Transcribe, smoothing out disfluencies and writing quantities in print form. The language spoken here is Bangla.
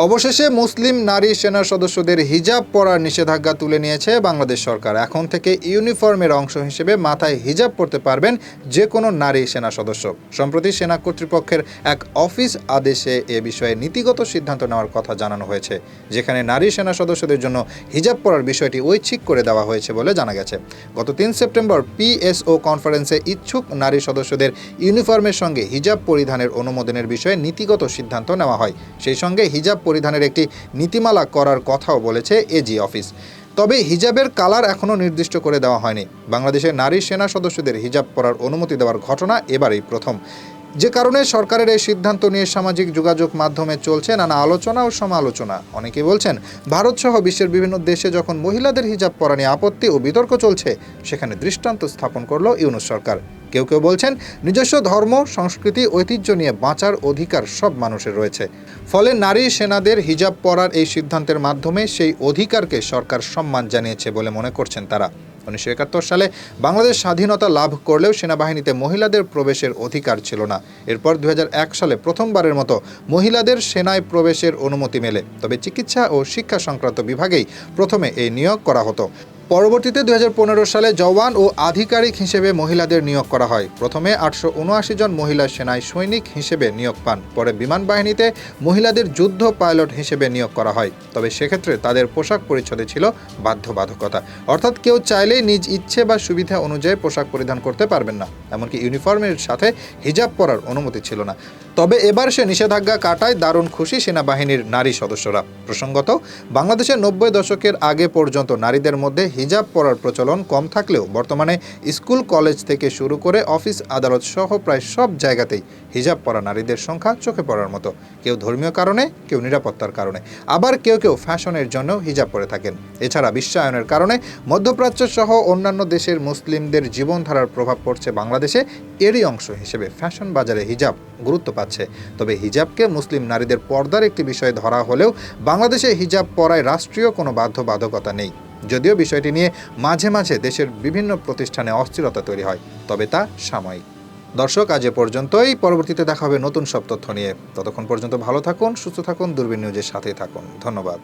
অবশেষে মুসলিম নারী সেনা সদস্যদের হিজাব পরার নিষেধাজ্ঞা তুলে নিয়েছে বাংলাদেশ সরকার। এখন থেকে ইউনিফর্মের অংশ হিসেবে মাথায় হিজাব পরতে পারবেন যে কোনো নারী সেনা সদস্য। সম্প্রতি সেনা কর্তৃপক্ষের এক অফিস আদেশে এ বিষয়ে নীতিগত সিদ্ধান্ত নেওয়ার কথা জানানো হয়েছে, যেখানে নারী সেনা সদস্যদের জন্য হিজাব পরার বিষয়টি ঐচ্ছিক করে দেওয়া হয়েছে বলে জানা গেছে। গত 3 সেপ্টেম্বর পিএসও কনফারেন্সে ইচ্ছুক নারী সদস্যদের ইউনিফর্মের সঙ্গে হিজাব পরিধানের অনুমোদনের বিষয়ে নীতিগত সিদ্ধান্ত নেওয়া হয়। সেই সঙ্গে হিজাব পরিধানের একটি নীতিমালা করার কথাও বলেছে এজি অফিস। তবে হিজাবের কালার এখনও নির্দিষ্ট করে দেওয়া হয়নি। বাংলাদেশের নারী সেনা সদস্যদের হিজাব পরার অনুমতি দেওয়ার ঘটনা এবারই প্রথম, যে কারণে সরকারের এই সিদ্ধান্ত নিয়ে সামাজিক যোগাযোগ মাধ্যমে চলছে নানা আলোচনা ও সমালোচনা। অনেকেই বলছেন, ভারতসহ বিশ্বের বিভিন্ন দেশে যখন মহিলাদের হিজাব পরা নিয়ে আপত্তি ও বিতর্ক চলছে, সেখানে দৃষ্টান্ত স্থাপন করল ইউনূস সরকার। কেউ কেউ বলছেন, নিজস্ব ধর্ম, সংস্কৃতি, ঐতিহ্য নিয়ে বাঁচার অধিকার সব মানুষের রয়েছে। ফলে নারী সেনাদের হিজাব পরার এই সিদ্ধান্তের মাধ্যমে সেই অধিকারকে সরকার সম্মান জানিয়েছে বলে মনে করছেন তারা। 1971 সালে বাংলাদেশ স্বাধীনতা লাভ করলেও সেনাবাহিনীতে মহিলাদের প্রবেশের অধিকার ছিল না। এরপর 2001 সালে প্রথমবারের মতো মহিলাদের সেনায় প্রবেশের অনুমতি মেলে। তবে চিকিৎসা ও শিক্ষা সংক্রান্ত বিভাগেই প্রথমে এই নিয়োগ করা হতো। পরবর্তীতে 2015 সালে জওয়ান ও আধিকারিক হিসেবে মহিলাদের নিয়োগ করা হয়। প্রথমে 879 জন মহিলা সেনায় সৈনিক হিসেবে নিয়োগ পান। পরে বিমান বাহিনীতে মহিলাদের যুদ্ধ পাইলট হিসেবে নিয়োগ করা হয়। তবে সেক্ষেত্রে তাদের পোশাক পরিচ্ছদে ছিল বাধ্যবাধকতা, অর্থাৎ কেউ চাইলেই নিজ ইচ্ছে বা সুবিধা অনুযায়ী পোশাক পরিধান করতে পারবেন না। এমনকি ইউনিফর্মের সাথে হিজাব পরার অনুমতি ছিল না। তবে এবার সে নিষেধাজ্ঞা কাটায় দারুণ খুশি সেনাবাহিনীর নারী সদস্যরা। প্রসঙ্গত, বাংলাদেশের 90 দশকের আগে পর্যন্ত নারীদের মধ্যে হিজাব পরার প্রচলন কম থাকলেও বর্তমানে স্কুল, কলেজ থেকে শুরু করে অফিস, আদালত সহ প্রায় সব জায়গাতেই হিজাব পরা নারীদের সংখ্যা চোখে পড়ার মতো। কেউ ধর্মীয় কারণে, কেউ নিরাপত্তার কারণে, আবার কেউ কেউ ফ্যাশনের জন্য হিজাব পরে থাকেন। এছাড়া বিশ্বায়নের কারণে মধ্যপ্রাচ্য সহ অন্যান্য দেশের মুসলিমদের জীবনধারার প্রভাব পড়ছে বাংলাদেশে। এরই অংশ হিসেবে ফ্যাশন বাজারে হিজাব গুরুত্ব পাচ্ছে। তবে হিজাবকে মুসলিম নারীদের পর্দার একটি বিষয় ধরা হলেও বাংলাদেশে হিজাব পরায় রাষ্ট্রীয় কোনো বাধ্যবাধকতা নেই। যদিও বিষয়টি নিয়ে মাঝে মাঝে দেশের বিভিন্ন প্রতিষ্ঠানে অস্থিরতা তৈরি হয়, তবে তা সাময়িক। দর্শক, আজ এ পর্যন্তই। পরবর্তীতে দেখা হবে নতুন সব তথ্য নিয়ে। ততক্ষণ পর্যন্ত ভালো থাকুন, সুস্থ থাকুন, দূরবীন নিউজের সাথেই থাকুন। ধন্যবাদ।